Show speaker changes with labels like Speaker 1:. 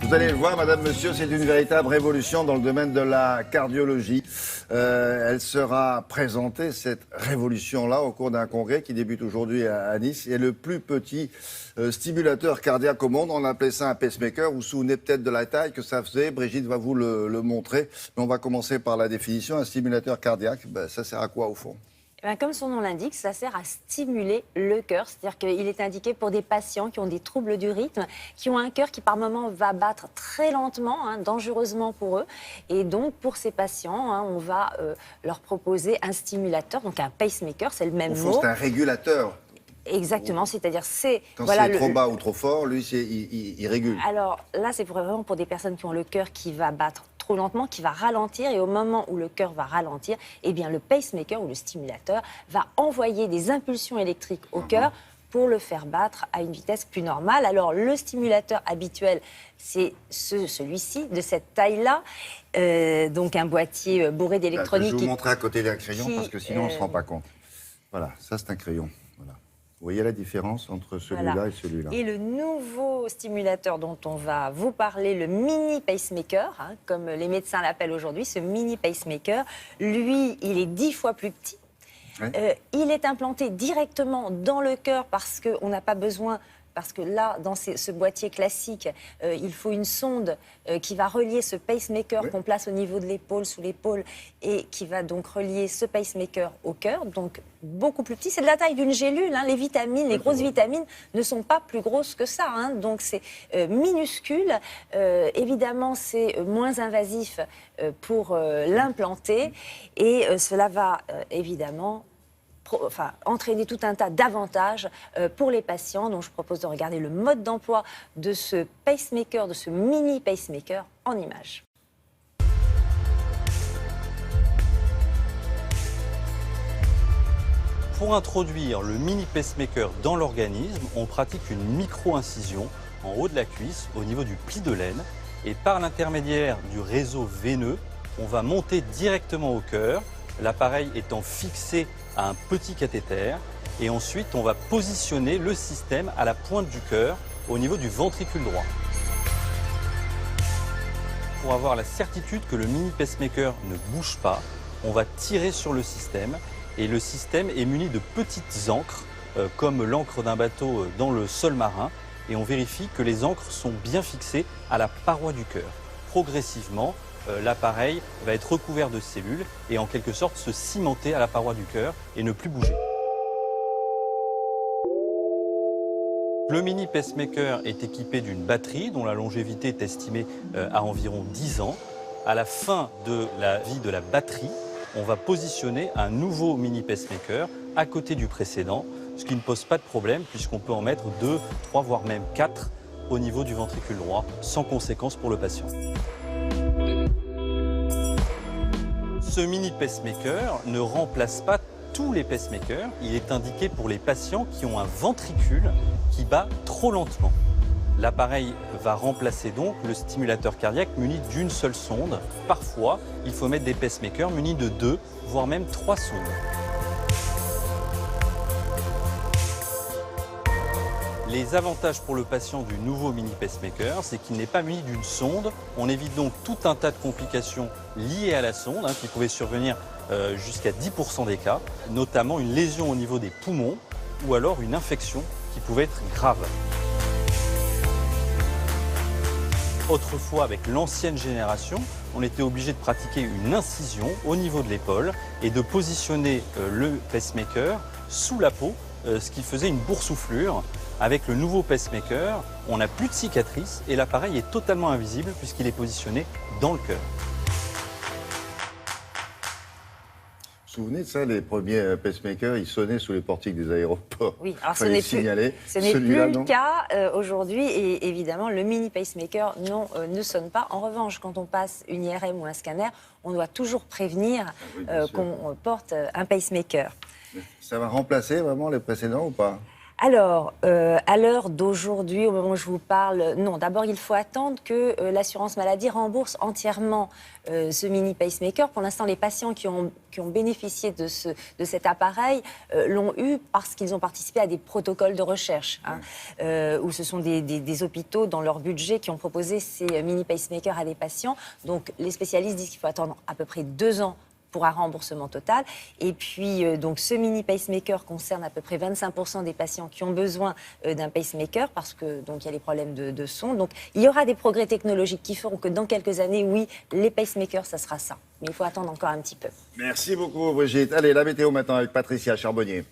Speaker 1: Vous allez le voir, madame, monsieur, c'est une véritable révolution dans le domaine de la cardiologie. Elle sera présentée, cette révolution-là, au cours d'un congrès qui débute aujourd'hui à Nice. Et le plus petit stimulateur cardiaque au monde, on appelait ça un pacemaker. Vous vous souvenez peut-être de la taille que ça faisait. Brigitte va vous le montrer. Mais on va commencer par la définition. Un stimulateur cardiaque, ça sert à quoi au fond ?
Speaker 2: Comme son nom l'indique, ça sert à stimuler le cœur. C'est-à-dire qu'il est indiqué pour des patients qui ont des troubles du rythme, qui ont un cœur qui par moment va battre très lentement, dangereusement pour eux. Et donc pour ces patients, on va leur proposer un stimulateur, donc un pacemaker, c'est le même mot.
Speaker 1: Au fond, c'est un régulateur.
Speaker 2: Exactement, c'est-à-dire c'est...
Speaker 1: Quand c'est trop bas ou trop fort, lui, il régule.
Speaker 2: Alors là, c'est vraiment pour des personnes qui ont le cœur qui va battre trop lentement, qui va ralentir, et au moment où le cœur va ralentir, eh bien le pacemaker ou le stimulateur va envoyer des impulsions électriques au cœur pour le faire battre à une vitesse plus normale. Alors le stimulateur habituel, c'est celui-ci, de cette taille-là, donc un boîtier bourré d'électronique.
Speaker 1: Je vais vous montrer à côté d'un crayon, parce que sinon on ne se rend pas compte. Voilà, ça c'est un crayon. Voilà. Vous voyez la différence entre celui-là et celui-là.
Speaker 2: Et le nouveau stimulateur dont on va vous parler, le mini pacemaker, comme les médecins l'appellent aujourd'hui, ce mini pacemaker, lui, il est 10 fois plus petit. Ouais. Il est implanté directement dans le cœur parce qu'on n'a pas besoin... Parce que là, dans ce boîtier classique, il faut une sonde qui va relier ce pacemaker qu'on place au niveau de l'épaule, sous l'épaule, et qui va donc relier ce pacemaker au cœur. Donc beaucoup plus petit. C'est de la taille d'une gélule. Les vitamines, les grosses vitamines ne sont pas plus grosses que ça. Donc c'est minuscule. Évidemment, c'est moins invasif pour l'implanter. Et cela va évidemment... entraîner tout un tas d'avantages pour les patients. Donc je propose de regarder le mode d'emploi de ce pacemaker, de ce mini pacemaker en images.
Speaker 3: Pour introduire le mini pacemaker dans l'organisme, on pratique une micro-incision en haut de la cuisse, au niveau du pli de l'aine, et par l'intermédiaire du réseau veineux, on va monter directement au cœur, l'appareil étant fixé à un petit cathéter, et ensuite on va positionner le système à la pointe du cœur au niveau du ventricule droit. Pour avoir la certitude que le mini pacemaker ne bouge pas, on va tirer sur le système, et le système est muni de petites ancres, comme l'ancre d'un bateau dans le sol marin, et on vérifie que les ancres sont bien fixées à la paroi du cœur. Progressivement, l'appareil va être recouvert de cellules et en quelque sorte se cimenter à la paroi du cœur et ne plus bouger. Le mini pacemaker est équipé d'une batterie dont la longévité est estimée à environ 10 ans. À la fin de la vie de la batterie, on va positionner un nouveau mini pacemaker à côté du précédent, ce qui ne pose pas de problème puisqu'on peut en mettre 2, 3, voire même 4 au niveau du ventricule droit, sans conséquence pour le patient. Ce mini pacemaker ne remplace pas tous les pacemakers. Il est indiqué pour les patients qui ont un ventricule qui bat trop lentement. L'appareil va remplacer donc le stimulateur cardiaque muni d'une seule sonde. Parfois, il faut mettre des pacemakers munis de 2, voire même 3 sondes. Les avantages pour le patient du nouveau mini pacemaker, c'est qu'il n'est pas muni d'une sonde. On évite donc tout un tas de complications liées à la sonde, qui pouvaient survenir jusqu'à 10% des cas, notamment une lésion au niveau des poumons ou alors une infection qui pouvait être grave. Autrefois, avec l'ancienne génération, on était obligé de pratiquer une incision au niveau de l'épaule et de positionner le pacemaker sous la peau, ce qui faisait une boursouflure. Avec le nouveau pacemaker, on n'a plus de cicatrices et l'appareil est totalement invisible puisqu'il est positionné dans le cœur.
Speaker 1: Vous vous souvenez de ça, les premiers pacemakers, ils sonnaient sous les portiques des aéroports.
Speaker 2: Oui, alors ce n'est plus le cas aujourd'hui. Et évidemment, le mini pacemaker ne sonne pas. En revanche, quand on passe une IRM ou un scanner, on doit toujours prévenir qu'on porte un pacemaker.
Speaker 1: Ça va remplacer vraiment les précédents ou pas ?
Speaker 2: Alors, à l'heure d'aujourd'hui, au moment où je vous parle, non. D'abord, il faut attendre que l'assurance maladie rembourse entièrement ce mini pacemaker. Pour l'instant, les patients qui ont bénéficié de cet appareil l'ont eu parce qu'ils ont participé à des protocoles de recherche, où ce sont des hôpitaux dans leur budget qui ont proposé ces mini pacemakers à des patients. Donc, les spécialistes disent qu'il faut attendre à peu près 2 ans pour un remboursement total. Et puis, donc, ce mini pacemaker concerne à peu près 25% des patients qui ont besoin d'un pacemaker parce que donc il y a les problèmes de son. Donc, il y aura des progrès technologiques qui feront que dans quelques années, oui, les pacemakers, ça sera ça. Mais il faut attendre encore un petit peu.
Speaker 1: Merci beaucoup, Brigitte. Allez, la météo maintenant avec Patricia Charbonnier.